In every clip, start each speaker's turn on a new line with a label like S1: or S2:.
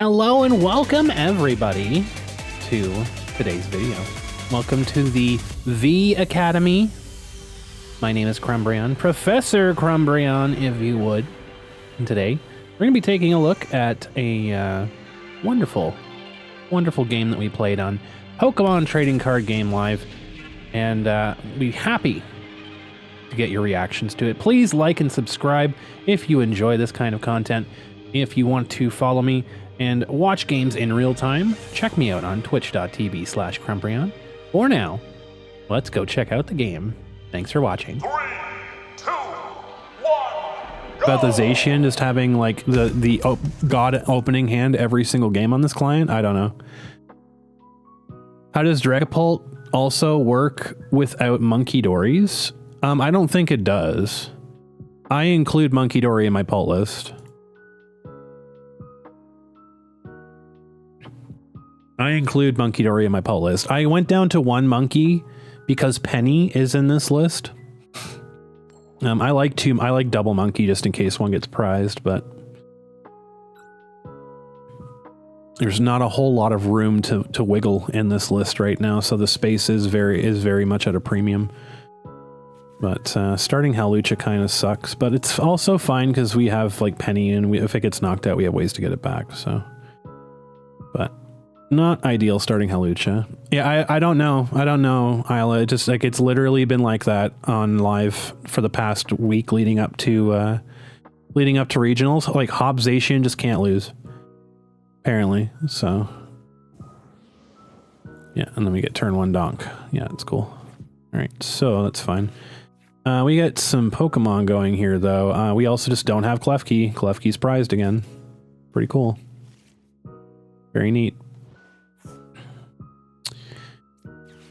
S1: Hello and welcome everybody to today's video. Welcome to the Vee Academy. My name is Crumbrion, Professor Crumbrion, if you would. And today we're going to be taking a look at a wonderful game that we played on Pokemon Trading Card Game Live, and be happy to get your reactions to it. Please like and subscribe if you enjoy this kind of content. If you want to follow me and watch games in real time, check me out on twitch.tv/Crumbrion. For now, let's go check out the game. Thanks for watching.
S2: 3, 2, 1, go!
S1: About the Zacian just having like the god opening hand every single game on this client? I don't know. How does Dragapult also work without Munkidoris? I don't think it does. I include Munkidori in my Pult list. I went down to one monkey because Penny is in this list. I like double monkey just in case one gets prized, but there's not a whole lot of room to wiggle in this list right now, so the space is very much at a premium. But starting Hawlucha kind of sucks, but it's also fine because we have like Penny, and if it gets knocked out, we have ways to get it back. So, but not ideal starting Hawlucha. Yeah, I don't know, Isla. Just like it's literally been like that on live for the past week leading up to regionals. Like Zacian just can't lose, apparently. So yeah, and then we get turn 1 donk. Yeah, it's cool. All right, so that's fine. We get some Pokemon going here, though. We also just don't have Klefki. Klefki's prized again. Pretty cool. Very neat.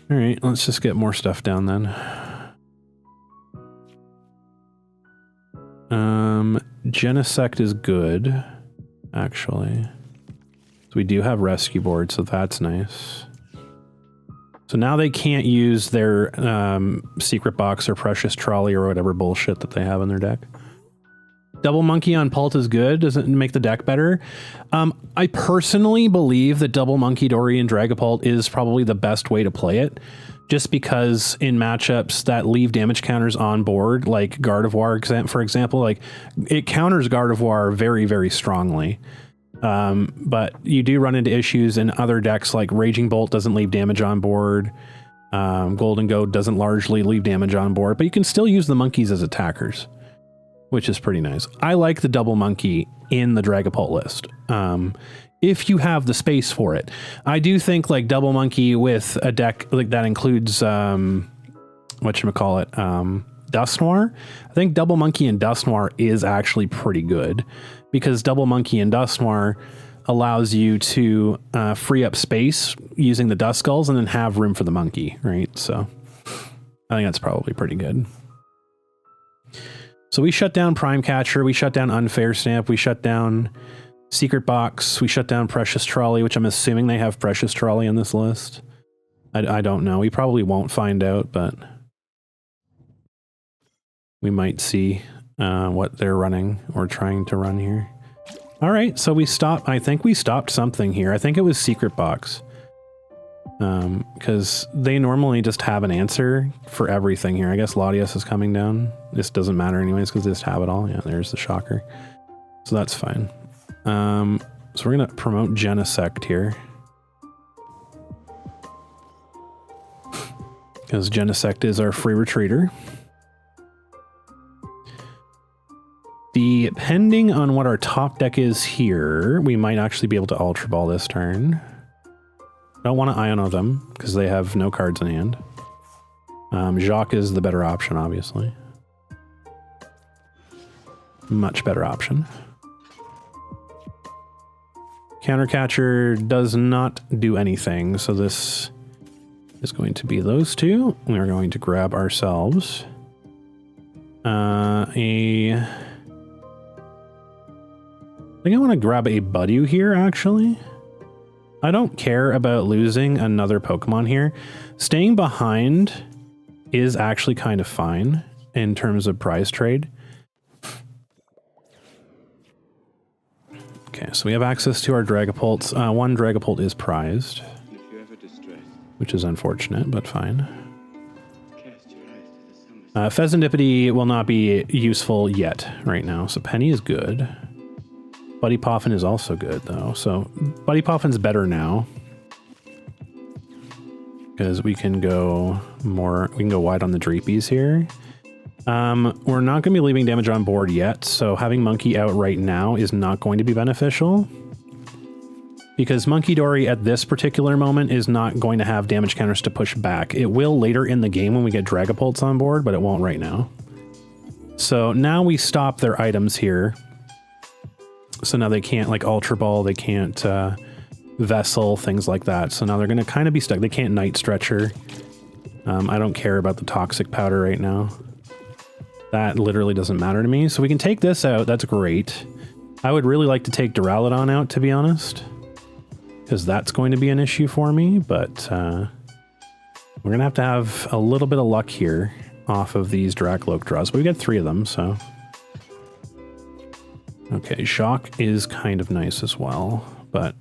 S1: All right, let's just get more stuff down then. Genesect is good, actually. So we do have Rescue Board, so that's nice. So now they can't use their Secret Box or Precious Trolley or whatever bullshit that they have in their deck. Double Monkey on Pult is good. Does it make the deck better? I personally believe that Double Munkidori and Dragapult is probably the best way to play it, just because in matchups that leave damage counters on board, like Gardevoir, for example, like it counters Gardevoir very strongly. But you do run into issues in other decks, like Raging Bolt doesn't leave damage on board. Golden Goat doesn't largely leave damage on board, but you can still use the monkeys as attackers, which is pretty nice. I like the double monkey in the Dragapult list, if you have the space for it. I do think like double monkey with a deck like that includes Dusknoir. I think double monkey and Dusknoir is actually pretty good, because double monkey and Dusknoir allows you to free up space using the Duskulls and then have room for the monkey, right? So I think that's probably pretty good. So we shut down Prime Catcher, we shut down Unfair Stamp, we shut down Secret Box, we shut down Precious Trolley, which I'm assuming they have Precious Trolley on this list. I don't know. We probably won't find out, but we might see what they're running or trying to run here. All right, so we stopped. I think we stopped something here. I think it was Secret Box. Because they normally just have an answer for everything here. I guess Latias is coming down. This doesn't matter anyways because they just have it all. Yeah, there's the shocker. So that's fine. So we're going to promote Genesect here, because Genesect is our free retreater. Depending on what our top deck is here, we might actually be able to Ultra Ball this turn. Don't want to Iono them because they have no cards in hand. Jacques is the better option, obviously. Much better option. Countercatcher does not do anything, so this is going to be those two. We are going to grab ourselves I think I want to grab a Budew here, actually. I don't care about losing another Pokemon here. Staying behind is actually kind of fine in terms of prize trade. Okay, so we have access to our Dragapults. One Dragapult is prized, which is unfortunate, but fine. Fezandipiti will not be useful yet right now, so Penny is good. Buddy Poffin is also good, though. So Buddy Poffin's better now. Because we can go wide on the Dreepies here. We're not going to be leaving damage on board yet, so having Monkey out right now is not going to be beneficial. Because Munkidori at this particular moment is not going to have damage counters to push back. It will later in the game when we get Dragapults on board, but it won't right now. So now we stop their items here. So now they can't, like, Ultra Ball, they can't Vessel, things like that. So now they're going to kind of be stuck. They can't Night Stretcher. I don't care about the Toxic Powder right now. That literally doesn't matter to me. So we can take this out. That's great. I would really like to take Duraludon out, to be honest. Because that's going to be an issue for me, but we're going to have a little bit of luck here off of these Drakloak draws. But we got 3 of them, so... Okay, Shock is kind of nice as well, but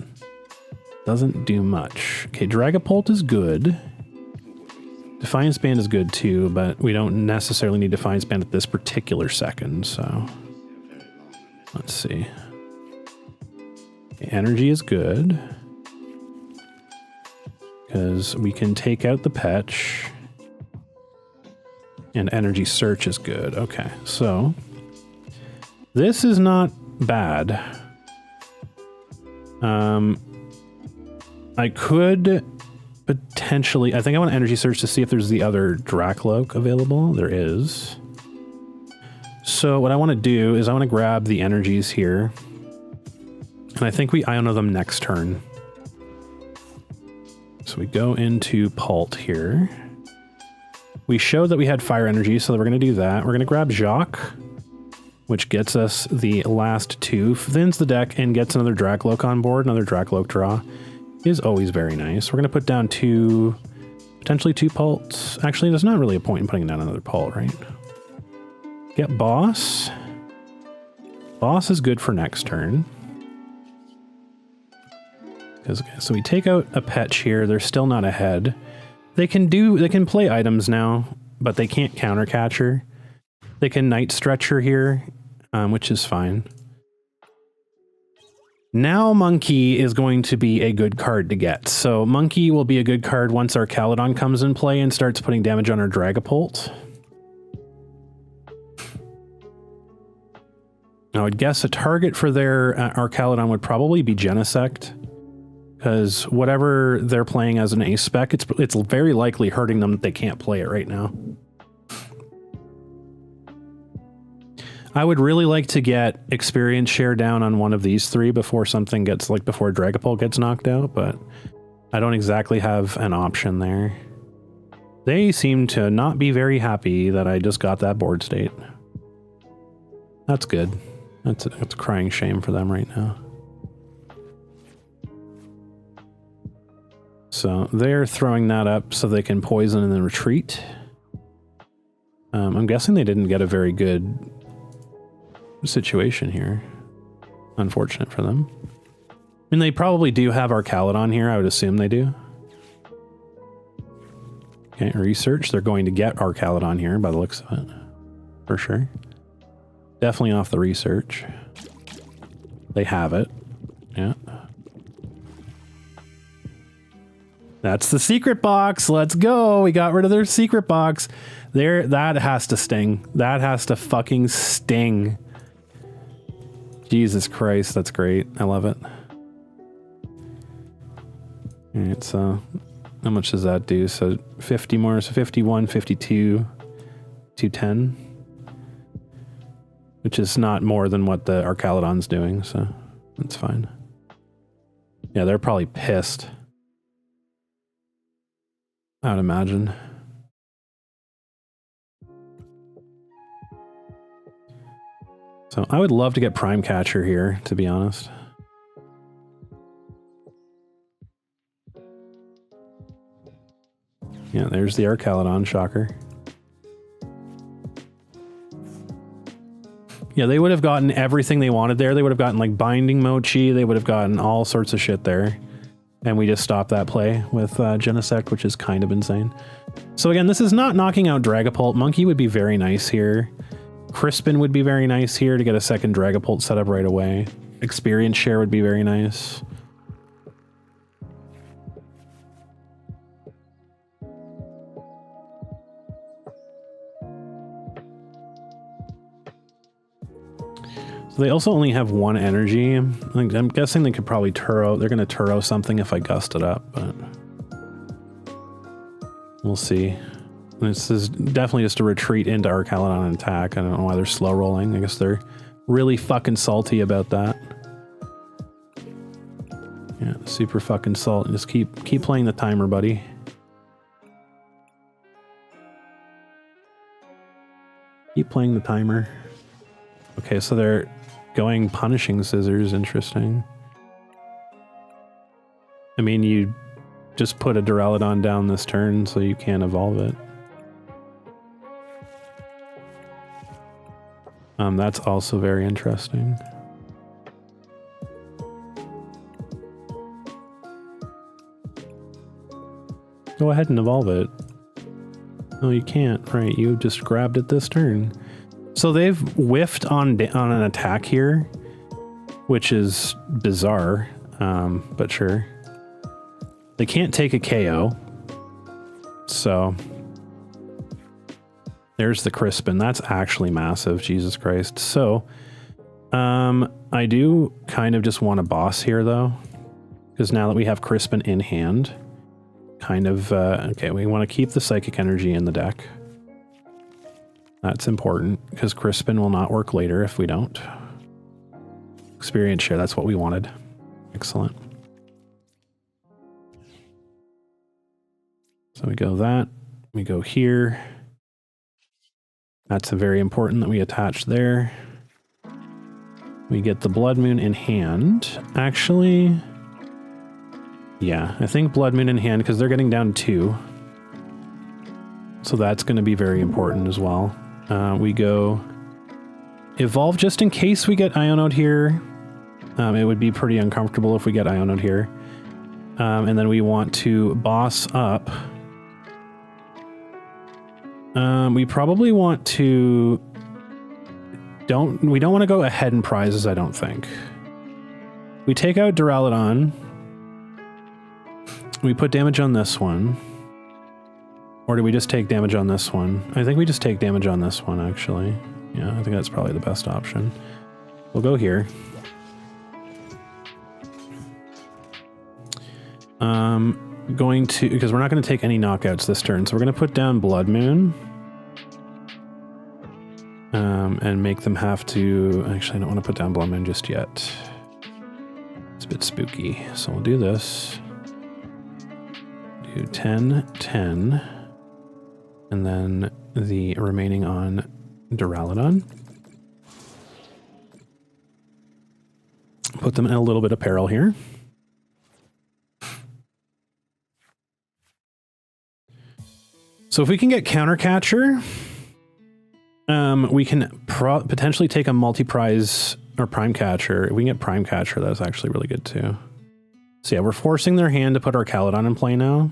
S1: doesn't do much. Okay, Dragapult is good. Defiance Band is good too, but we don't necessarily need Defiance Band at this particular second, so... Let's see. Okay, Energy is good. Because we can take out the Petch. And Energy Search is good. Okay, so... This is not bad. I could potentially... I think I want to Energy Search to see if there's the other Drakloak available. There is. So what I want to do is I want to grab the energies here. And I think we Iono them next turn. So we go into Pult here. We showed that we had fire energy, so we're going to do that. We're going to grab Jacques, which gets us the last 2, thins the deck, and gets another Drakloak on board. Another Drakloak draw is always very nice. We're going to put down 2, potentially 2 Pults. Actually, there's not really a point in putting down another Pult, right? Get Boss. Boss is good for next turn. So we take out a Petch here. They're still not ahead. They can play items now, but they can't counter Catcher. They can Night Stretcher here, which is fine. Now Monkey is going to be a good card to get. So Monkey will be a good card once our Archaludon comes in play and starts putting damage on our Dragapult. I would guess a target for their Archaludon would probably be Genesect. Because whatever they're playing as an ace spec, it's very likely hurting them that they can't play it right now. I would really like to get experience share down on one of these 3 before something gets, like before Dragapult gets knocked out, but I don't exactly have an option there. They seem to not be very happy that I just got that board state. That's good. That's a crying shame for them right now. So they're throwing that up so they can poison and then retreat. I'm guessing they didn't get a very good situation here. Unfortunate for them. I mean, they probably do have Archaludon here. I would assume they do. Okay, research. They're going to get Archaludon here by the looks of it. For sure. Definitely off the research. They have it. Yeah. That's the secret box. Let's go. We got rid of their secret box. That has to sting. That has to fucking sting. Jesus Christ, that's great. I love it. All right, so how much does that do? So 50 more, so 51, 52, 210. Which is not more than what the Archaludon's doing, so that's fine. Yeah, they're probably pissed. I would imagine. So I would love to get Prime Catcher here, to be honest. Yeah, there's the Archaludon, shocker. Yeah, they would have gotten everything they wanted there. They would have gotten like Binding Mochi. They would have gotten all sorts of shit there. And we just stopped that play with Genesect, which is kind of insane. So again, this is not knocking out Dragapult. Monkey would be very nice here. Crispin would be very nice here to get a second Dragapult set up right away. Experience share would be very nice. So they also only have one energy. I'm guessing they could probably Turo. They're going to Turo something if I gust it up, but we'll see. This is definitely just a retreat into Archaludon and attack. I don't know why they're slow rolling. I guess they're really fucking salty about that. Yeah, super fucking salt. Just keep playing the timer, buddy. Keep playing the timer. Okay, so they're going Punishing Scissors. Interesting. I mean, you just put a Duraludon down this turn so you can't evolve it. That's also very interesting. Go ahead and evolve it. No, you can't. Right, you just grabbed it this turn. So they've whiffed on an attack here, which is bizarre, but sure. They can't take a KO. So there's the Crispin. That's actually massive, Jesus Christ. So I do kind of just want a boss here, though, because now that we have Crispin in hand, kind of, okay, we want to keep the Psychic Energy in the deck. That's important, because Crispin will not work later if we don't. Experience share, that's what we wanted. Excellent. So we go that, we go here. That's very important that we attach there. We get the Bloodmoon in hand. Actually, yeah, I think Bloodmoon in hand, because they're getting down 2. So that's going to be very important as well. We go Evolve just in case we get Ionode here. It would be pretty uncomfortable if we get Ionode here. And then we want to boss up. We probably want to... We don't want to go ahead in prizes, I don't think. We take out Duraludon. We put damage on this one. Or do we just take damage on this one? I think we just take damage on this one, actually. Yeah, I think that's probably the best option. We'll go here. Going to... Because we're not going to take any knockouts this turn, so we're going to put down Bloodmoon. And make them have to... Actually, I don't want to put down Bloodmoon just yet. It's a bit spooky. So we'll do this. Do 10, 10. And then the remaining on Duraludon. Put them in a little bit of peril here. So if we can get Counter Catcher, we can potentially take a multi-prize or Prime Catcher. If we can get Prime Catcher, that's actually really good too. So yeah, we're forcing their hand to put Archaludon in play now.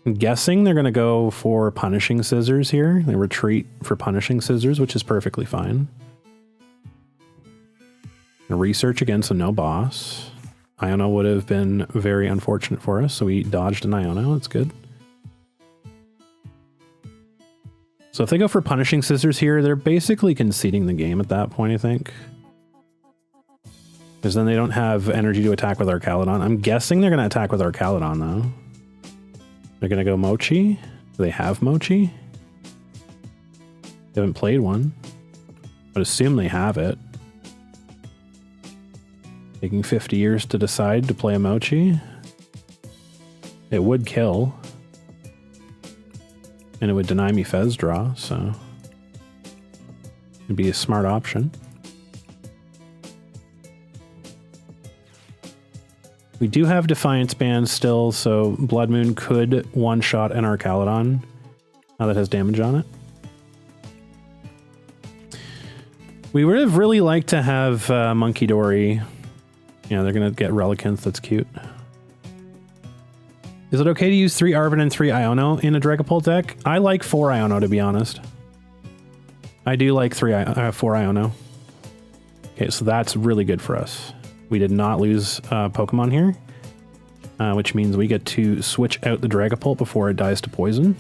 S1: I'm guessing they're going to go for Punishing Scissors here. They retreat for Punishing Scissors, which is perfectly fine. Research again, so no boss. Iono would have been very unfortunate for us, so we dodged an Iono. That's good. So if they go for Punishing Scissors here, they're basically conceding the game at that point, I think. Because then they don't have energy to attack with Archaludon. I'm guessing they're going to attack with Archaludon, though. They're going to go Mochi. Do they have Mochi? They haven't played one. But assume they have it. Taking 50 years to decide to play a Mochi. It would kill. And it would deny me Fez draw, so... It'd be a smart option. We do have Defiance Band still, so Bloodmoon could one-shot an Archaludon. Now that has damage on it. We would have really liked to have Munkidori. Yeah, they're going to get Relicanth. That's cute. Is it okay to use 3 Arven and 3 Iono in a Dragapult deck? I like 4 Iono, to be honest. I do like 4 Iono. Okay, so that's really good for us. We did not lose Pokemon here, which means we get to switch out the Dragapult before it dies to poison.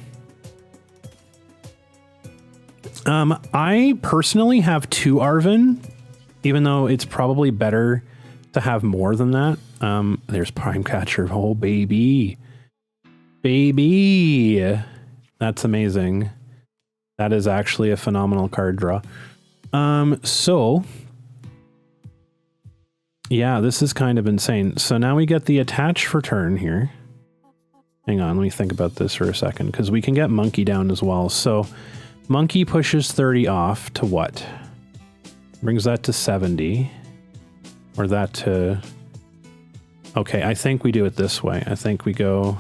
S1: I personally have 2 Arven, even though it's probably better to have more than that. There's Prime Catcher. Oh, baby. Baby. That's amazing. That is actually a phenomenal card draw. So... yeah, this is kind of insane. So now we get the attach for turn here. Hang on, let me think about this for a second, because we can get Monkey down as well. So Monkey pushes 30 off to what? Brings that to 70. Or that to... okay, I think we do it this way. I think we go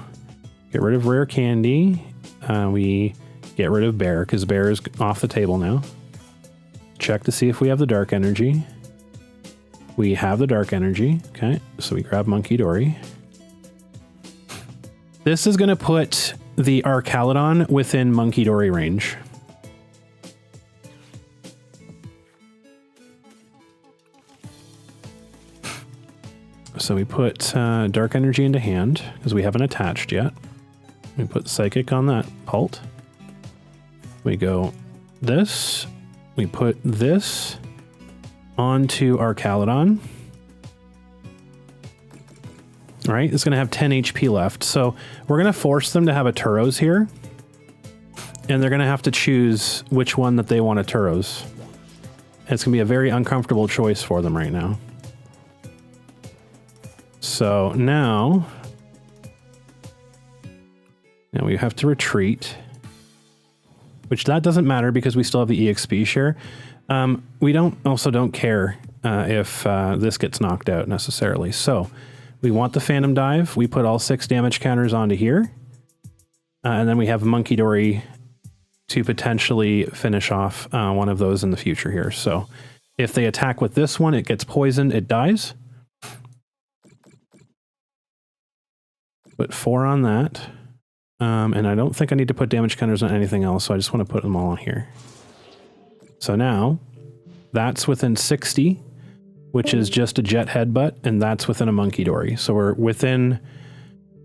S1: get rid of Rare Candy. We get rid of Bear, because Bear is off the table now. Check to see if we have the Dark Energy. We have the Dark Energy. Okay, so we grab Munkidori. This is going to put the Archaludon within Munkidori range. So we put Dark Energy into hand, because we haven't attached yet. We put Psychic on that Pult. We go this. We put this onto Archaludon. All right, it's going to have 10 HP left. So we're going to force them to have a Turos here. And they're going to have to choose which one that they want a Turos. It's going to be a very uncomfortable choice for them right now. So now we have to retreat. Which that doesn't matter because we still have the EXP share. We don't care if this gets knocked out necessarily. So we want the Phantom Dive. We put all 6 damage counters onto here. And then we have Munkidori to potentially finish off one of those in the future here. So if they attack with this one, it gets poisoned, it dies. Put 4 on that. And I don't think I need to put damage counters on anything else, so I just want to put them all on here. So now, that's within 60, which is just a Jet Headbutt, and that's within a Munkidori. So we're within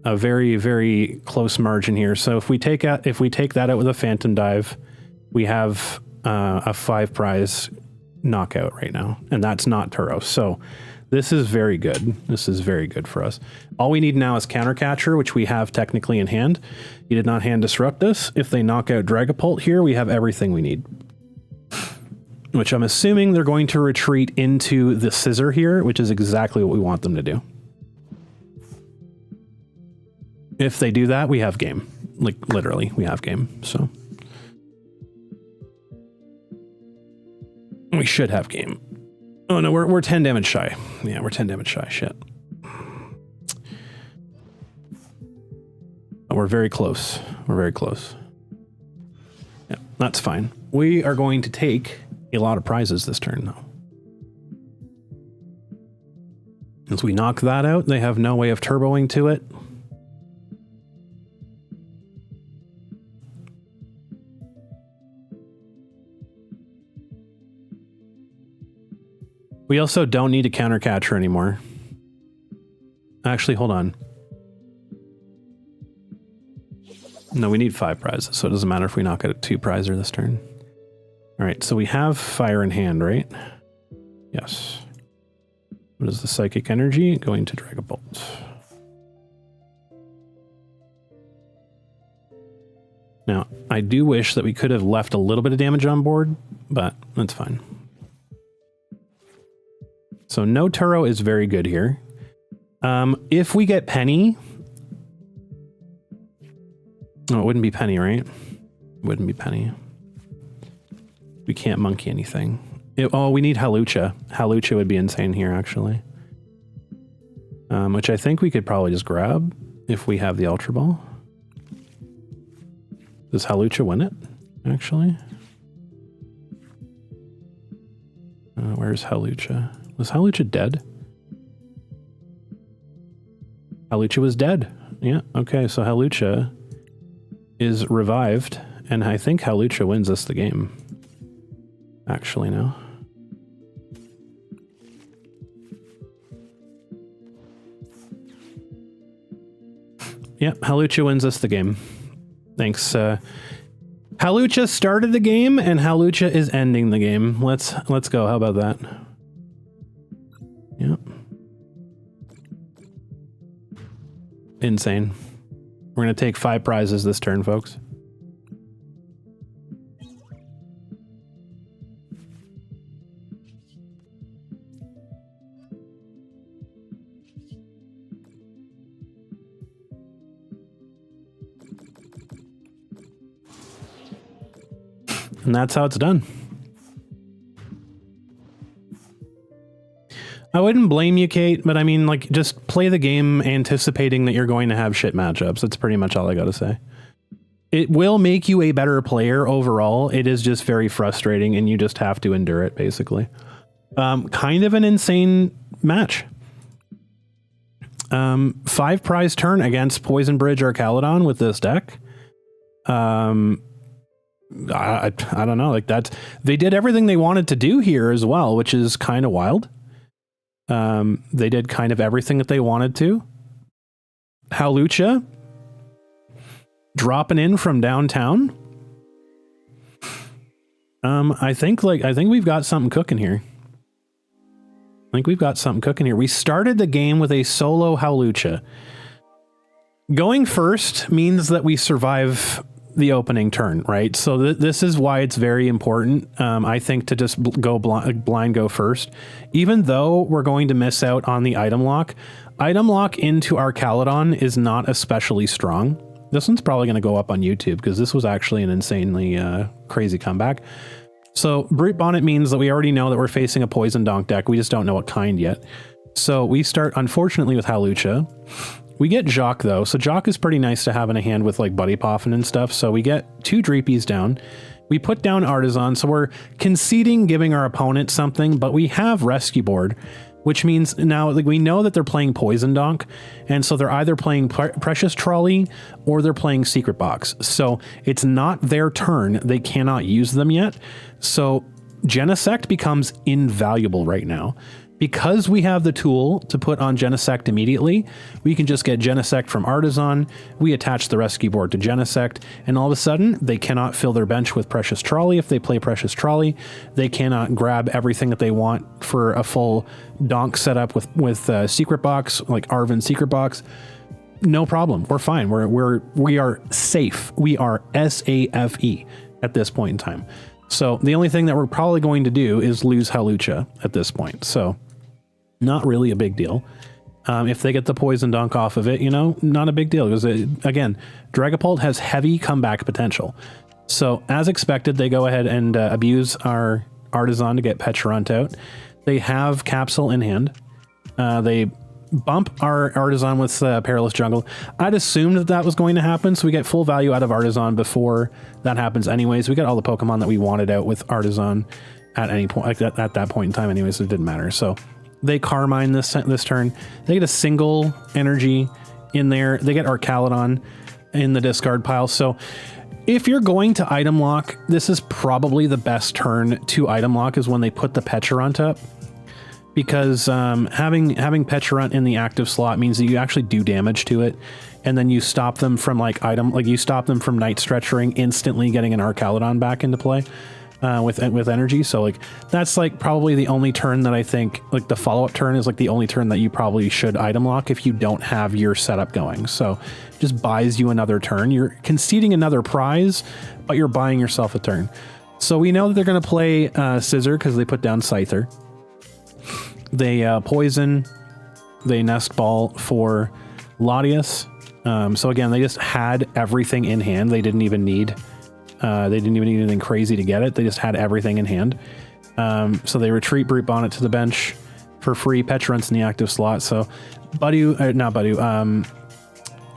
S1: a very, very close margin here. So if we take that out with a Phantom Dive, we have a 5 prize knockout right now, and that's not Turos. So this is very good. This is very good for us. All we need now is Counter Catcher, which we have technically in hand. You did not hand disrupt us. If they knock out Dragapult here, we have everything we need. Which I'm assuming they're going to retreat into the Scissor here, which is exactly what we want them to do. If they do that, we have game. Like, literally, we have game, so. We should have game. Oh no, we're 10 damage shy. Yeah, we're 10 damage shy, shit. But we're very close. We're very close. Yeah, that's fine. We are going to take a lot of prizes this turn, though. As we knock that out, they have no way of turboing to it. We also don't need a Counter Catcher anymore. Actually, hold on. No, we need 5 prizes, so it doesn't matter if we knock out a 2 prizer this turn. All right, so we have Fire in hand, right? Yes. What is the Psychic Energy? Going to Dragapult. Now, I do wish that we could have left a little bit of damage on board, but that's fine. So no Turo is very good here. If we get Penny... oh, it wouldn't be Penny, right? It wouldn't be Penny. We can't monkey anything. Oh, we need Hawlucha. Hawlucha would be insane here, actually. Which I think we could probably just grab if we have the Ultra Ball. Does Hawlucha win it, actually? Where's Hawlucha? Was Hawlucha dead? Hawlucha was dead. Yeah, okay, so Hawlucha is revived, and I think Hawlucha wins us the game. Actually, no. Yep, Hawlucha wins us the game. Thanks. Hawlucha started the game, and Hawlucha is ending the game. Let's go. How about that? Yep. Insane. We're gonna take 5 prizes this turn, folks. And that's how it's done. I wouldn't blame you, Kate, but I mean, like, just play the game anticipating that you're going to have shit matchups. That's pretty much all I gotta say. It will make you a better player overall. It is just very frustrating, and you just have to endure it, basically. Kind of an insane match. 5 prize turn against Poison Bridge Archaludon with this deck. I don't know, like they did everything they wanted to do here as well, which is kind of wild. They did kind of everything that they wanted to. Hawlucha dropping in from downtown. I think we've got something cooking here. We started the game with a solo Hawlucha. Going first means that we survive the opening turn, right? So this is why it's very important, I think, to just go blind go first. Even though we're going to miss out on the item lock into Archaludon is not especially strong. This one's probably going to go up on YouTube because this was actually an insanely crazy comeback. So Brute Bonnet means that we already know that we're facing a Poison Donk deck. We just don't know what kind yet. So we start, unfortunately, with Hawlucha. We get Jock, though, so Jock is pretty nice to have in a hand with, like, Buddy Poffin and stuff, so we get 2 Dreepies down. We put down Artazon, so we're conceding giving our opponent something, but we have Rescue Board, which means now, like, we know that they're playing Poison Donk, and so they're either playing Precious Trolley or they're playing Secret Box. So it's not their turn. They cannot use them yet. So Genesect becomes invaluable right now. Because we have the tool to put on Genesect immediately, we can just get Genesect from Artazon, we attach the Rescue Board to Genesect, and all of a sudden, they cannot fill their bench with Precious Trolley if they play Precious Trolley. They cannot grab everything that they want for a full donk setup with Secret Box, like Arven Secret Box. No problem. We're fine. We are safe. We are SAFE at this point in time. So the only thing that we're probably going to do is lose Hawlucha at this point. So not really a big deal. If they get the Poison Donk off of it, you know, not a big deal. Because, again, Dragapult has heavy comeback potential. So, as expected, they go ahead and abuse our Artazon to get Pecharunt out. They have Capsule in hand. They bump our Artazon with Perilous Jungle. I'd assumed that was going to happen, so we get full value out of Artazon before that happens anyways. We got all the Pokemon that we wanted out with Artazon at any point, like at that point in time anyways, so it didn't matter. So they Carmine this turn. They get a single energy in there. They get Archaludon in the discard pile. So if you're going to item lock, this is probably the best turn to item lock, is when they put the Pecharunt up. Because having Pecharunt in the active slot means that you actually do damage to it, and then you stop them from you stop them from Night Stretchering, instantly getting an Archaludon back into play with energy. So like that's like probably the only turn that I think, like the follow-up turn is like the only turn that you probably should item lock if you don't have your setup going. So it just buys you another turn. You're conceding another prize, but you're buying yourself a turn. So we know that they're going to play Scissor because they put down Scyther. They poison, they nest ball for Latias. So again, they just had everything in hand. They didn't even need anything crazy to get it. They just had everything in hand. So they retreat Brute Bonnet to the bench for free. Pecharunt's in the active slot. So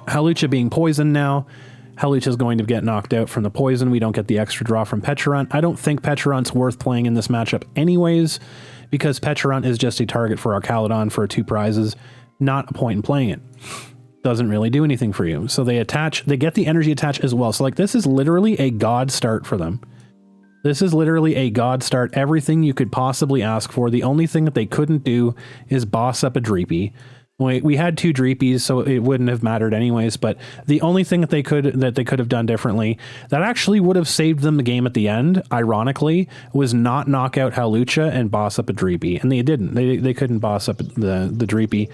S1: Hawlucha being poisoned now. Hawlucha is going to get knocked out from the poison. We don't get the extra draw from Pecharunt. I don't think Pecharunt's worth playing in this matchup anyways, because Pecharunt is just a target for Archaludon for 2 prizes. Not a point in playing it. Doesn't really do anything for you. So they get the energy attach as well. So like this is literally a god start for them. This is literally a god start. Everything you could possibly ask for. The only thing that they couldn't do is boss up a Dreepy. We had 2 Dreepies, so it wouldn't have mattered anyways. But the only thing that they could have done differently, that actually would have saved them the game at the end, ironically, was not knock out Hawlucha and boss up a Dreepy. And they didn't. They couldn't boss up the Dreepy.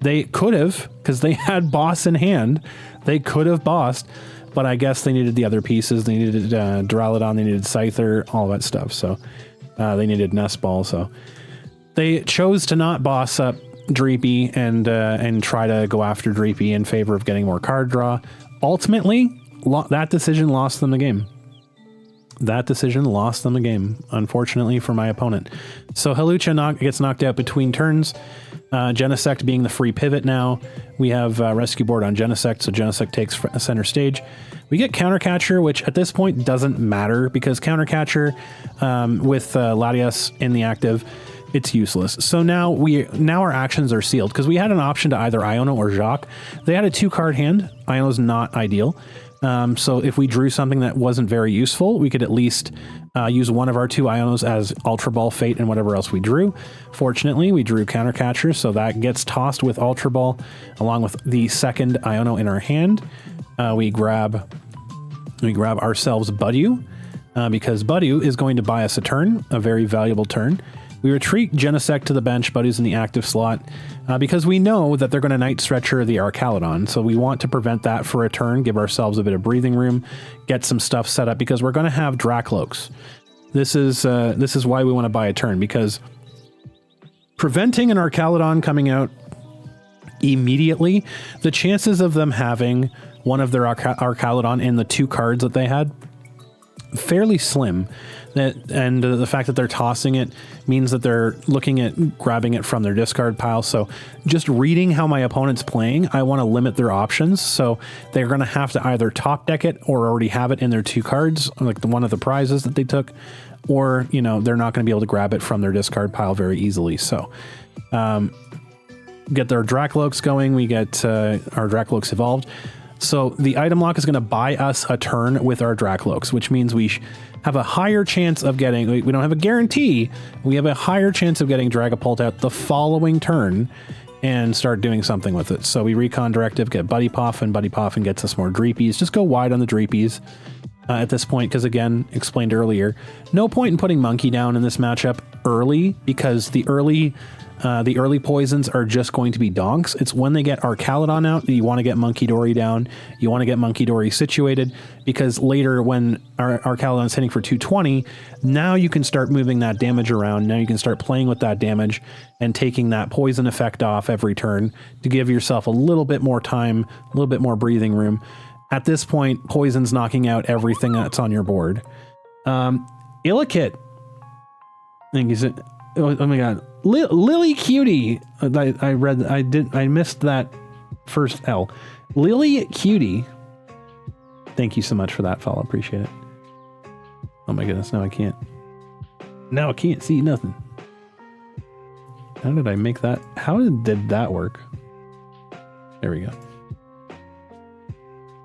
S1: They could have, because they had boss in hand. They could have bossed. But I guess they needed the other pieces. They needed Duraludon, they needed Scyther, all that stuff. So they needed Nest Ball. So they chose to not boss up Dreepy and try to go after Dreepy in favor of getting more card draw. Ultimately, that decision lost them the game. That decision lost them the game, unfortunately for my opponent. So Hawlucha gets knocked out between turns. Genesect being the free pivot now. We have Rescue Board on Genesect, so Genesect takes center stage. We get Countercatcher, which at this point doesn't matter because Countercatcher with Latias in the active, it's useless. So now our actions are sealed because we had an option to either Iono or Jacques. They had a 2-card hand. Iono's not ideal. So if we drew something that wasn't very useful, we could at least use one of our 2 Ionos as Ultra Ball, Fate, and whatever else we drew. Fortunately, we drew Countercatcher, so that gets tossed with Ultra Ball along with the second Iono in our hand. We grab ourselves Budew because Budew is going to buy us a turn, a very valuable turn. We retreat Genesect to the bench. Buddy's in the active slot because we know that they're going to Night Stretcher the Archaludon. So we want to prevent that for a turn, give ourselves a bit of breathing room, get some stuff set up because we're going to have Drakloaks. This is why we want to buy a turn, because preventing an Archaludon coming out immediately, the chances of them having one of their Archaludon in the 2 cards that they had, fairly slim. And the fact that they're tossing it means that they're looking at grabbing it from their discard pile. So just reading how my opponent's playing, I want to limit their options. So they're going to have to either top deck it or already have it in their 2 cards, like one of the prizes that they took, or, you know, they're not going to be able to grab it from their discard pile very easily. So get their Drakloaks going. We get our Drakloaks evolved. So the item lock is going to buy us a turn with our Drakloaks, which means we have a higher chance of getting, we don't have a guarantee, we have a higher chance of getting Dragapult out the following turn and start doing something with it. So we recon directive, get Buddy Poffin. Buddy Poffin gets us more Dreepies. Just go wide on the Dreepies at this point, because again, explained earlier, no point in putting Monkey down in this matchup early, because the early poisons are just going to be donks. It's when they get Archaludon out that you want to get Munkidori down. You want to get Munkidori situated, because later when Archaludon's hitting for 220, now you can start moving that damage around. Now you can start playing with that damage and taking that poison effect off every turn to give yourself a little bit more time, a little bit more breathing room. At this point, poison's knocking out everything that's on your board. Illakit. I think he's... Oh my god. Lily Cutie. I missed that first L. Lily Cutie. Thank you so much for that follow. Appreciate it. Oh my goodness, now I can't see nothing. How did I make that? How did that work? There we go.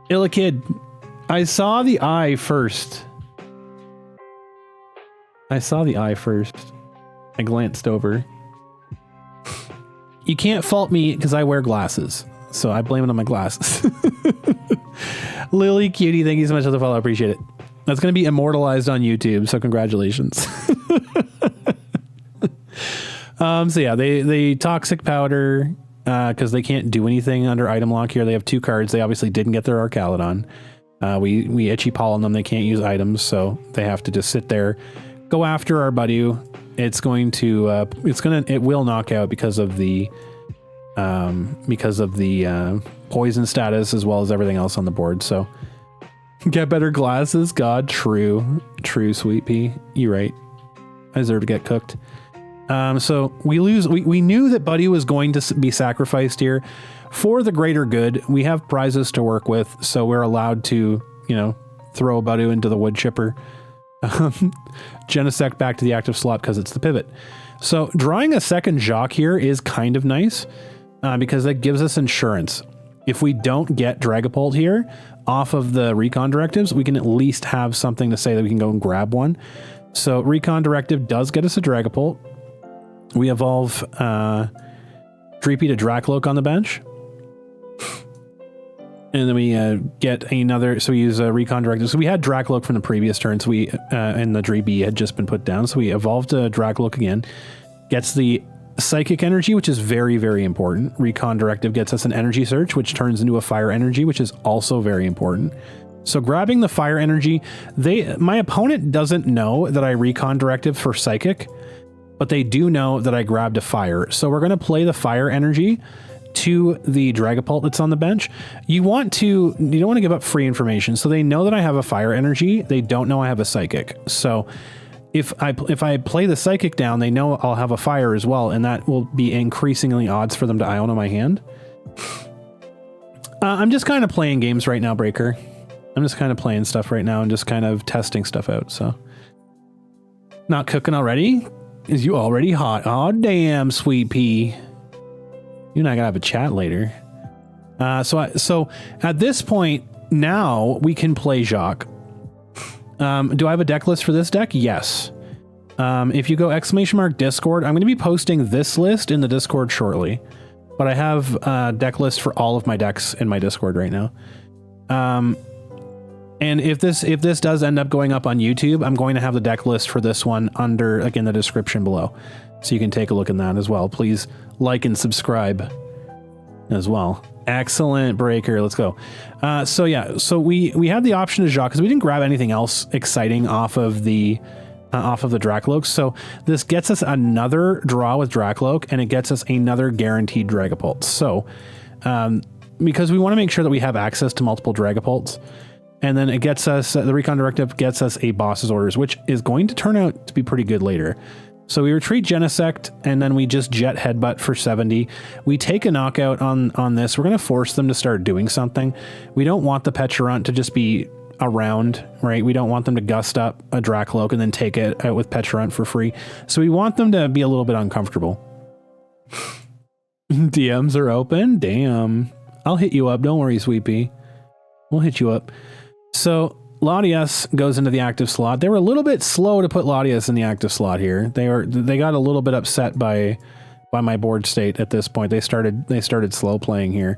S1: Illakid. I saw the eye first. I glanced over. You can't fault me because I wear glasses, so I blame it on my glasses. Lily Cutie, thank you so much for the follow. I appreciate it. That's going to be immortalized on YouTube, so congratulations. So yeah, they toxic powder because they can't do anything under item lock here. They have 2 cards. They obviously didn't get their Archaludon. We itchy pollen them. They can't use items, so they have to just sit there, go after our Budew. It will knock out because of the poison status as well as everything else on the board. So get better glasses. God, true, Sweet Pea. You're right. I deserve to get cooked. So we lose. We knew that Buddy was going to be sacrificed here for the greater good. We have prizes to work with, so we're allowed to, throw a Budew into the wood chipper. Genesect back to the active slot because it's the pivot. So drawing a second Jacques here is kind of nice because that gives us insurance. If we don't get Dragapult here off of the Recon directives, we can at least have something to say that we can go and grab one. So Recon directive does get us a Dragapult. We evolve Dreepy to Drakloak on the bench. And then we get another, so we use a Recon directive. So we had Drakloak from the previous turn, so we, and the Dreepy had just been put down. So we evolved a Drakloak again. Gets the Psychic Energy, which is very, very important. Recon directive gets us an Energy Search, which turns into a Fire Energy, which is also very important. So grabbing the Fire Energy, my opponent doesn't know that I Recon directive for Psychic, but they do know that I grabbed a Fire. So we're going to play the Fire Energy to the Dragapult that's on the bench. You don't want to give up free information. So they know that I have a Fire Energy. They don't know I have a Psychic. So if I play the Psychic down, they know I'll have a Fire as well, and that will be increasingly odds for them to Iono my hand. I'm just kind of playing games right now, Breaker. I'm just kind of playing stuff right now and just kind of testing stuff out. So not cooking already? Is you already hot? Oh damn, sweet pea. You and I gotta have a chat later. So at this point now we can play Jacques. Do I have a deck list for this deck? Yes. If you go !Discord, I'm going to be posting this list in the Discord shortly, but I have a deck list for all of my decks in my Discord right now. And if this does end up going up on YouTube, I'm going to have the deck list for this one under, again, the description below. So you can take a look at that as well. Please like and subscribe as well. Excellent, Breaker. Let's go. So yeah, so we had the option of Jacques because we didn't grab anything else exciting off of the Drakloak. So this gets us another draw with Drakloak, and it gets us another guaranteed Dragapult. So because we want to make sure that we have access to multiple Dragapults, and then it gets us, the Recon Directive gets us a Boss's Orders, which is going to turn out to be pretty good later. So we retreat Genesect, and then we just Jet Headbutt for 70. We take a knockout on this. We're going to force them to start doing something. We don't want the Pecharunt to just be around, right? We don't want them to gust up a Drakloak and then take it out with Pecharunt for free. So we want them to be a little bit uncomfortable. DMs are open. Damn. I'll hit you up. Don't worry, Sweet Pea. We'll hit you up. So Latias goes into the active slot. They were a little bit slow to put Latias in the active slot here. They got a little bit upset by my board state at this point. They started slow playing here.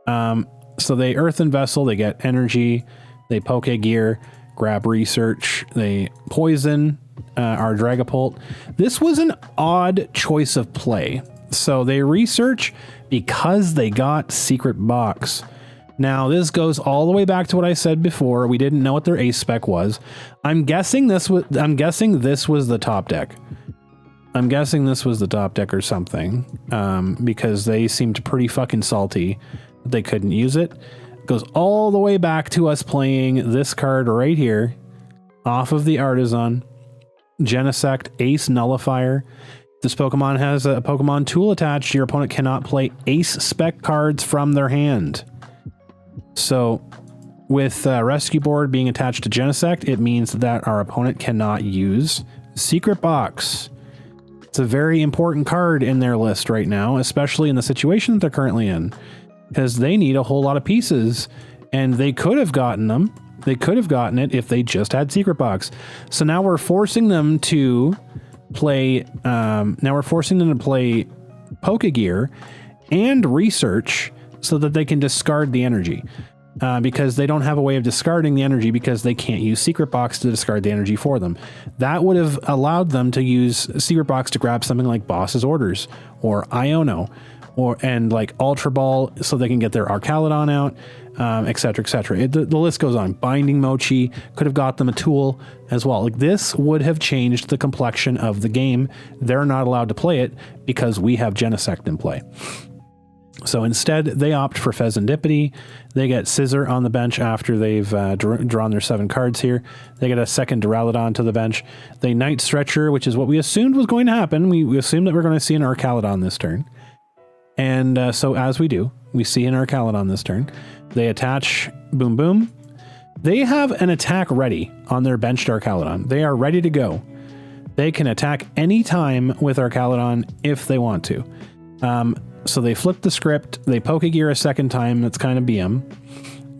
S1: So they Earthen Vessel, they get energy, they Poke Gear, grab research, they poison our Dragapult. This was an odd choice of play. So they research because they got Secret Box. Now, this goes all the way back to what I said before. We didn't know what their ace spec was. I'm guessing this was the top deck. I'm guessing this was the top deck or something, because they seemed pretty fucking salty that they couldn't use it. It goes all the way back to us playing this card right here off of the Artazon. Genesect Ace Nullifier. This Pokemon has a Pokemon tool attached. Your opponent cannot play ace spec cards from their hand. So with Rescue Board being attached to Genesect, it means that our opponent cannot use Secret Box. It's a very important card in their list right now, especially in the situation that they're currently in, because they need a whole lot of pieces, and they could have gotten them. They could have gotten it if they just had Secret Box. So now we're forcing them to play. Pokegear and Research, so that they can discard the energy, because they don't have a way of discarding the energy because they can't use Secret Box to discard the energy for them. That would have allowed them to use Secret Box to grab something like Boss's Orders or Iono and like Ultra Ball so they can get their Archaludon out, etc., etc. The list goes on. Binding Mochi could have got them a tool as well. Like, this would have changed the complexion of the game. They're not allowed to play it because we have Genesect in play. So instead, they opt for Fezandipiti. They get Scissor on the bench after they've drawn their 7 cards here. They get a second Duraludon to the bench. They Night Stretcher, which is what we assumed was going to happen. We assumed that we're going to see an Archaludon this turn. And so as we do, we see an Archaludon this turn. They attach Boom Boom. They have an attack ready on their benched Archaludon. They are ready to go. They can attack anytime with Archaludon if they want to. So they flip the script, they Pokegear a second time, that's kind of BM.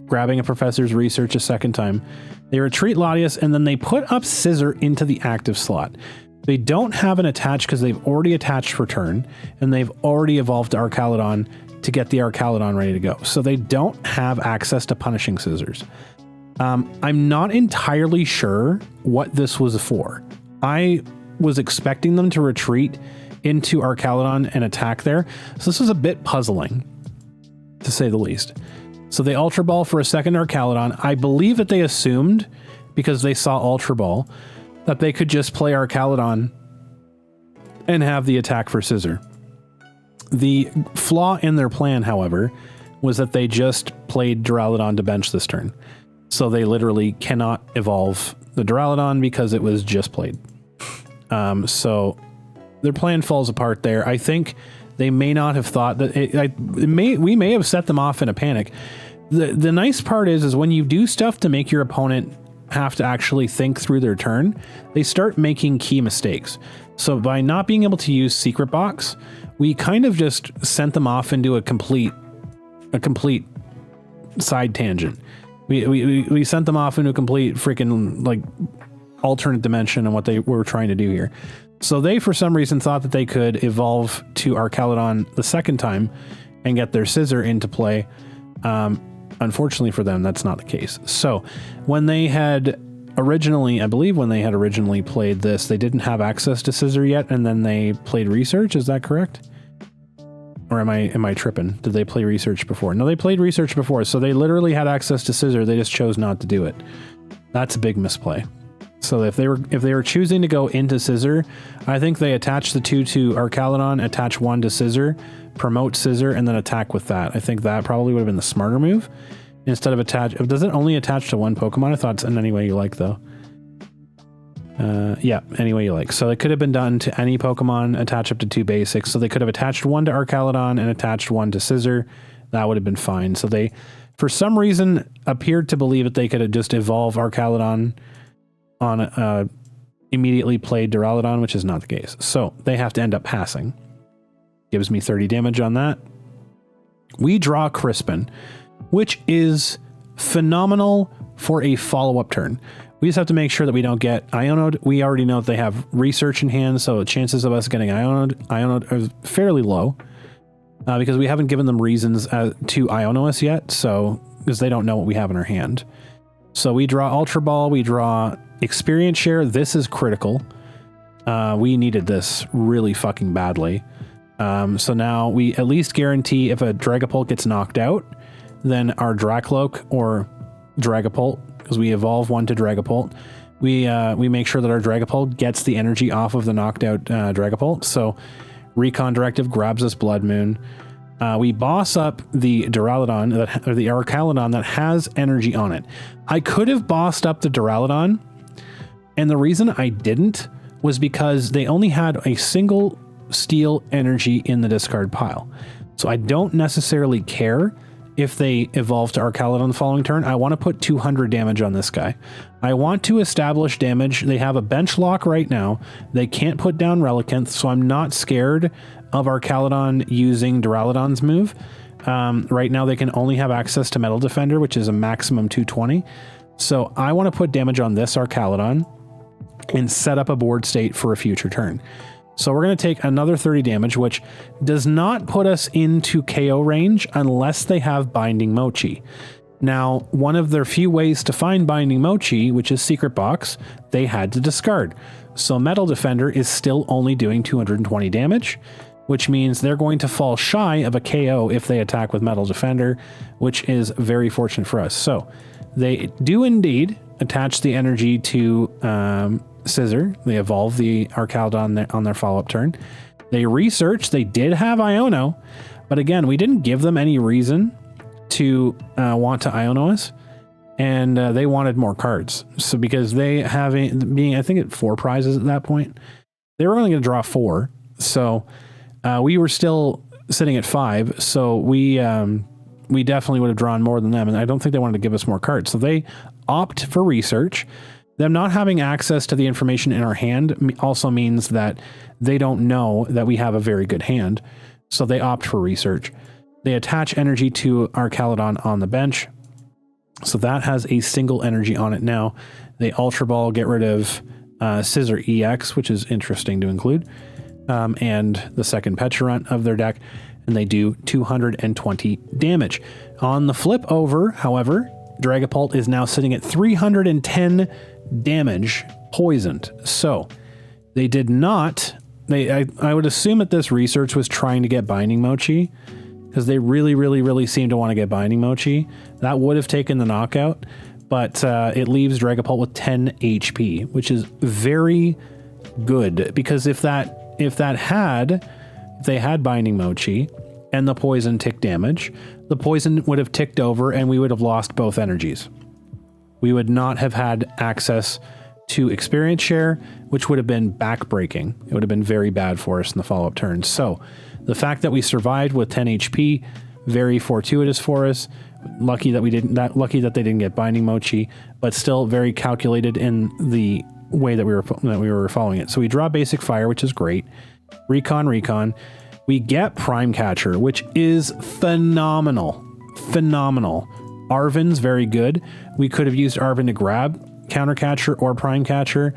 S1: Grabbing a Professor's Research a second time. They retreat Latias, and then they put up Scissor into the active slot. They don't have an attach because they've already attached for turn, and they've already evolved to Archaludon to get the Archaludon ready to go. So they don't have access to Punishing Scissors. I'm not entirely sure what this was for. I was expecting them to retreat into Archaludon and attack there. So this was a bit puzzling, to say the least. So they Ultra Ball for a second Archaludon. I believe that they assumed, because they saw Ultra Ball, that they could just play Archaludon and have the attack for Scissor. The flaw in their plan, however, was that they just played Duraludon to bench this turn. So they literally cannot evolve the Duraludon because it was just played. So their plan falls apart there. I think they may not have thought that we may have set them off in a panic. The nice part is when you do stuff to make your opponent have to actually think through their turn, they start making key mistakes. So by not being able to use Secret Box, we kind of just sent them off into a complete side tangent. We sent them off into a complete freaking like alternate dimension on what they were trying to do here. So they, for some reason, thought that they could evolve to Archaludon the second time and get their Scissor into play. Unfortunately for them, that's not the case. So when they had originally, I believe when they had originally played this, they didn't have access to Scissor yet, and then they played Research. Is that correct? Or am I tripping? Did they play Research before? No, they played Research before, so they literally had access to Scissor. They just chose not to do it. That's a big misplay. So if they were choosing to go into Scissor, I think they attach the 2 to Archaludon, attach 1 to Scissor, promote Scissor, and then attack with that. I think that probably would have been the smarter move. Instead of attach, does it only attach to one Pokemon? I thought it's in any way you like, though. Yeah, any way you like. So it could have been done to any Pokemon, attach up to 2 basics. So they could have attached 1 to Archaludon and attached 1 to Scissor. That would have been fine. So they, for some reason, appeared to believe that they could have just evolved Archaludon on immediately played Duraludon, which is not the case. So they have to end up passing. Gives me 30 damage on that. We draw Crispin, which is phenomenal for a follow-up turn. We just have to make sure that we don't get Ionoed. We already know that they have Research in hand, so chances of us getting Ionoed are fairly low because we haven't given them reasons to Iono us yet, so because they don't know what we have in our hand. So we draw Ultra Ball, we draw Experience Share. This is critical. We needed this really fucking badly. So now we at least guarantee if a Dragapult gets knocked out, then our Drakloak or Dragapult, because we evolve 1 to Dragapult, we make sure that our Dragapult gets the energy off of the knocked out Dragapult. So Recon Directive grabs us Bloodmoon. We boss up the Duraludon, or the Archaludon that has energy on it. I could have bossed up the Duraludon, and the reason I didn't was because they only had a single steel energy in the discard pile. So I don't necessarily care if they evolve to Archaludon the following turn. I want to put 200 damage on this guy. I want to establish damage. They have a bench lock right now. They can't put down Relicanth, so I'm not scared of Archaludon using Duraludon's move. Right now they can only have access to Metal Defender, which is a maximum 220. So I want to put damage on this Archaludon and set up a board state for a future turn. So we're going to take another 30 damage, which does not put us into KO range unless they have Binding Mochi. Now, one of their few ways to find Binding Mochi, which is Secret Box, they had to discard. So Metal Defender is still only doing 220 damage, which means they're going to fall shy of a KO if they attack with Metal Defender, which is very fortunate for us. So they do indeed attach the energy to Scissor. They evolve the Archaludon on their follow-up turn. They research. They did have Iono, but again, we didn't give them any reason to want to Iono us, and they wanted more cards. So because they being, I think, at 4 prizes at that point, they were only going to draw 4. So we were still sitting at 5. So we definitely would have drawn more than them, and I don't think they wanted to give us more cards. So they opt for research. Them not having access to the information in our hand also means that they don't know that we have a very good hand, so they opt for research. They attach energy to Archaludon on the bench, so that has a single energy on it now. They Ultra Ball, get rid of Scissor EX, which is interesting to include, and the second Petulant of their deck, and they do 220 damage. On the flip over, however, Dragapult is now sitting at 310 damage poisoned. So they did not, I would assume that this research was trying to get Binding Mochi, because they really seem to want to get Binding Mochi. That would have taken the knockout, but it leaves Dragapult with 10 HP, which is very good, because if they had Binding Mochi and the poison tick damage, the poison would have ticked over and we would have lost both energies. We would not have had access to experience share, which would have been backbreaking. It would have been very bad for us in the follow-up turns. So the fact that we survived with 10 HP, very fortuitous for us. Lucky that they didn't get Binding Mochi, but still very calculated in the way that we were following it. So we draw basic fire, which is great. Recon. We get Prime Catcher, which is phenomenal. Arven's very good. We could have used Arven to grab Counter Catcher or Prime Catcher.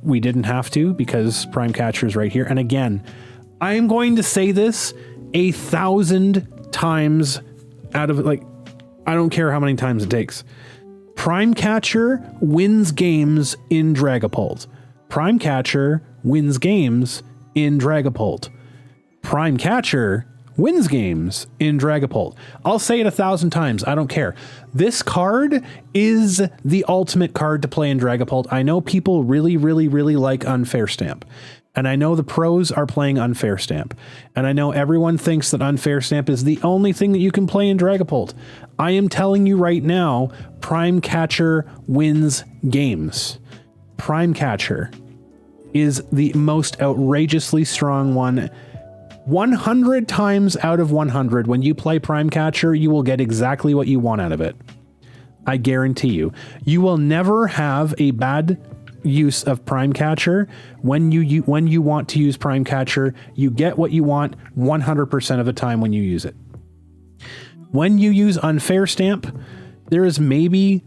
S1: We didn't have to, because Prime Catcher is right here. And again, I am going to say this 1,000 times out of, like, I don't care how many times it takes. Prime Catcher wins games in Dragapult. Prime Catcher wins games in Dragapult. Prime Catcher wins games in Dragapult. I'll say it 1,000 times. I don't care. This card is the ultimate card to play in Dragapult. I know people really like Unfair Stamp. And I know the pros are playing Unfair Stamp. And I know everyone thinks that Unfair Stamp is the only thing that you can play in Dragapult. I am telling you right now, Prime Catcher wins games. Prime Catcher is the most outrageously strong one. 100 times out of 100, when you play Prime Catcher, you will get exactly what you want out of it. I guarantee you. You will never have a bad use of Prime Catcher. When you want to use Prime Catcher, you get what you want 100% of the time when you use it. When you use Unfair Stamp, there is maybe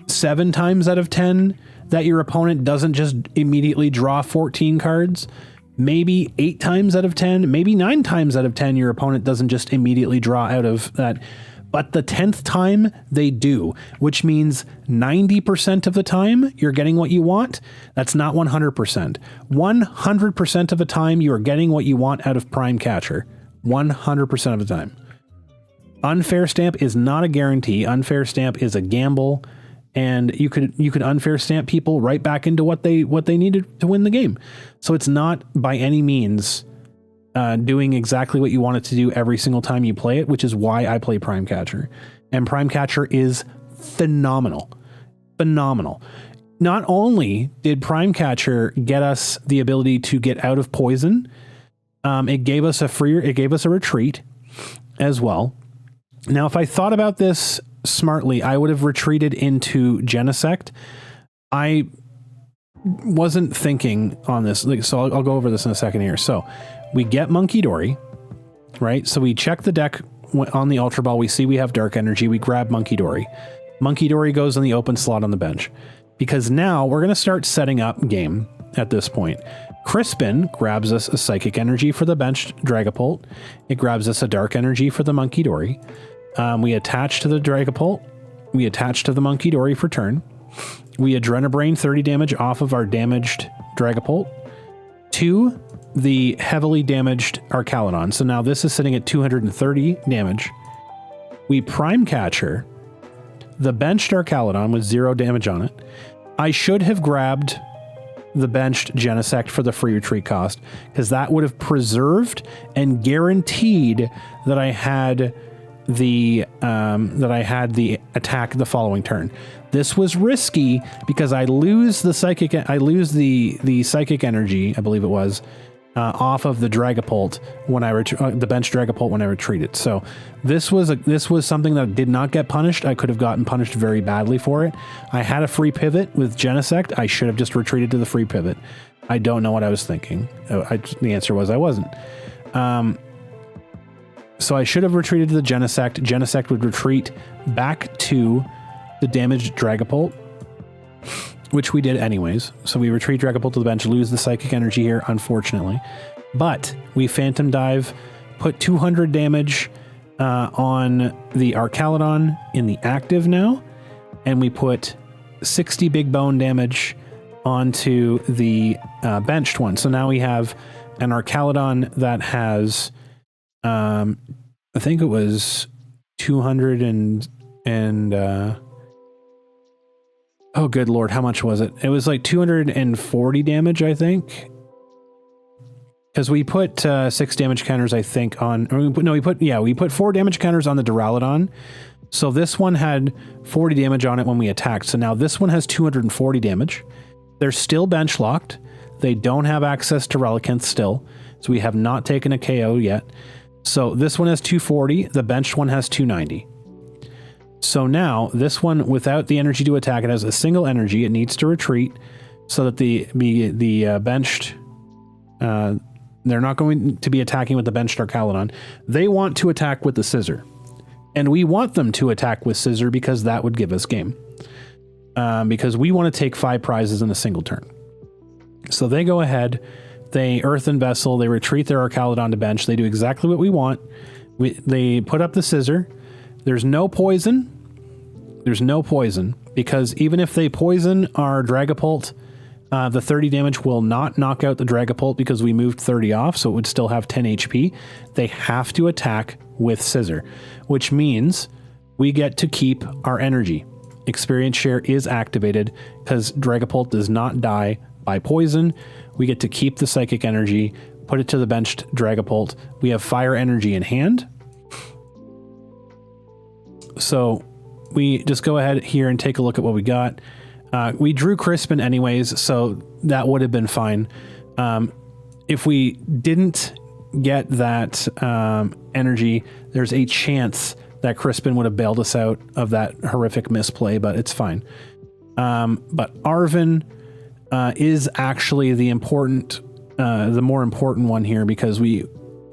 S1: 7 times out of 10 that your opponent doesn't just immediately draw 14 cards. Maybe 8 times out of 10, maybe 9 times out of 10, your opponent doesn't just immediately draw out of that. But the 10th time they do, which means 90% of the time you're getting what you want. That's not 100%. 100% of the time you are getting what you want out of Prime Catcher. 100% of the time. Unfair Stamp is not a guarantee. Unfair Stamp is a gamble. And you could Unfair Stamp people right back into what they needed to win the game. So it's not by any means doing exactly what you want it to do every single time you play it, which is why I play Prime Catcher. And Prime Catcher is phenomenal. Not only did Prime Catcher get us the ability to get out of poison, it gave us a retreat as well. Now, if I thought about this smartly, I would have retreated into Genesect. I wasn't thinking on this, so I'll go over this in a second here. So we get Munkidori, right? So we check the deck on the Ultra Ball. We see we have Dark Energy. We grab Munkidori. Munkidori goes in the open slot on the bench, because now we're going to start setting up game at this point. Crispin grabs us a Psychic Energy for the benched Dragapult. It grabs us a Dark Energy for the Munkidori. We attach to the Dragapult. We attach to the Munkidori for turn. We Adrenabrain 30 damage off of our damaged Dragapult to the heavily damaged Archaludon. So now this is sitting at 230 damage. We Prime Catcher the benched Archaludon with 0 damage on it. I should have grabbed the benched Genesect for the free retreat cost, because that would have preserved and guaranteed that I had the attack the following turn. This was risky because I lose the psychic energy, I believe it was, off of the Dragapult when I the bench Dragapult when I retreated. So this was something that did not get punished. I could have gotten punished very badly for it. I had a free pivot with Genesect. I should have just retreated to the free pivot. I don't know what I was thinking. The answer was I wasn't. So I should have retreated to the Genesect. Genesect would retreat back to the damaged Dragapult, which we did anyways. So we retreat Dragapult to the bench, lose the psychic energy here, unfortunately. But we Phantom Dive, put 200 damage on the Archaludon in the active now, and we put 60 big bone damage onto the benched one. So now we have an Archaludon that has, I think it was 200 oh, good Lord, how much was it? It was like 240 damage, I think. Because we put 6 damage counters, I think, on... we put 4 damage counters on the Duraludon. So this one had 40 damage on it when we attacked. So now this one has 240 damage. They're still bench locked. They don't have access to Relicanth still. So we have not taken a KO yet. So this one has 240. The benched one has 290. So now this one, without the energy to attack, it has a single energy. It needs to retreat so that the benched, they're not going to be attacking with the benched Archaludon. They want to attack with the Scissor, and we want them to attack with Scissor because that would give us game. Because we want to take 5 prizes in a single turn. So they go ahead, they Earthen Vessel, they retreat their Archaludon to bench. They do exactly what we want. They put up the Scissor. There's no poison. There's no poison because even if they poison our Dragapult, the 30 damage will not knock out the Dragapult because we moved 30 off, so it would still have 10 HP. They have to attack with Scissor, which means we get to keep our energy. Experience Share is activated because Dragapult does not die by poison. We get to keep the Psychic Energy, put it to the benched Dragapult. We have Fire Energy in hand. So we just go ahead here and take a look at what we got. We drew Crispin anyways, so that would have been fine. If we didn't get that energy, there's a chance that Crispin would have bailed us out of that horrific misplay, but it's fine. But Arven is actually the more important one here because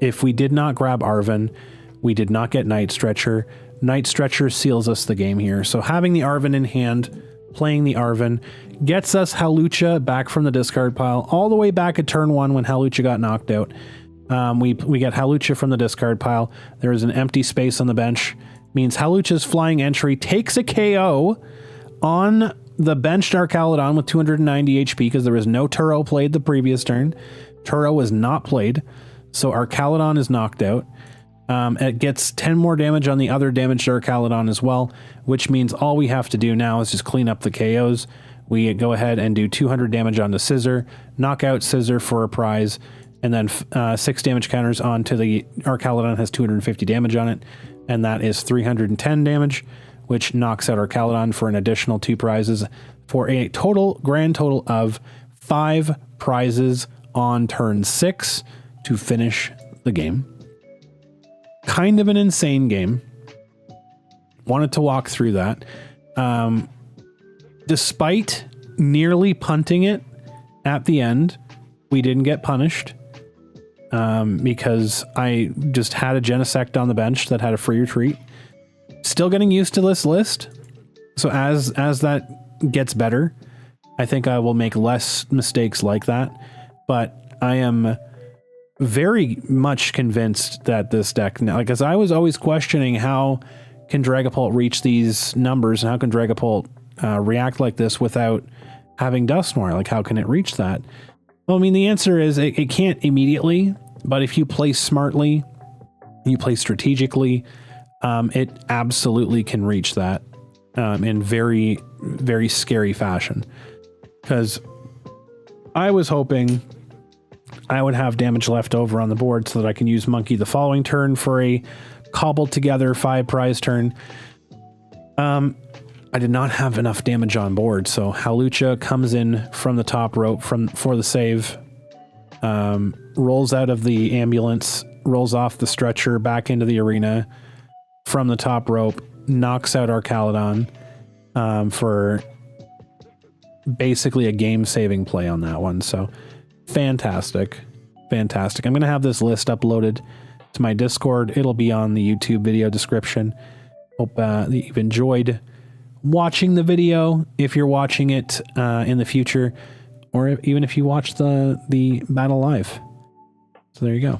S1: if we did not grab Arven, we did not get Night Stretcher. Night Stretcher seals us the game here. So having the Arven in hand, playing the Arven, gets us Hawlucha back from the discard pile, all the way back at turn 1 when Hawlucha got knocked out. We get Hawlucha from the discard pile. There is an empty space on the bench. Means Hawlucha's flying entry takes a KO on the benched Archaludon with 290 HP because there was no Turo played the previous turn. Turo was not played, so Archaludon is knocked out. It gets 10 more damage on the other damaged Archaludon as well, which means all we have to do now is just clean up the KOs. We go ahead and do 200 damage on the Scissor, knock out Scissor for a prize, and then 6 damage counters onto the Archaludon has 250 damage on it, and that is 310 damage, which knocks out Archaludon for an additional 2 prizes for a grand total of 5 prizes on turn 6 to finish the game. Kind of an insane game. Wanted to walk through that. Despite nearly punting it at the end, we didn't get punished because I just had a Genesect on the bench that had a free retreat. Still getting used to this list. So as that gets better, I think I will make less mistakes like that. But I am very much convinced that this deck now, because I was always questioning how can Dragapult reach these numbers and how can Dragapult react like this without having Dusknoir? Like, how can it reach that? Well, I mean, the answer is it can't immediately, but if you play smartly, you play strategically, it absolutely can reach that in very, very scary fashion. Because I was hoping I would have damage left over on the board so that I can use Monkey the following turn for a cobbled together 5 prize turn. I did not have enough damage on board, so Hawlucha comes in from the top rope for the save. rolls out of the ambulance, rolls off the stretcher back into the arena from the top rope, knocks out Archaludon for basically a game-saving play on that one. So fantastic. Fantastic. I'm going to have this list uploaded to my Discord. It'll be on the YouTube video description. Hope that you've enjoyed watching the video, if you're watching it in the future, or even if you watch the battle live. So there you go.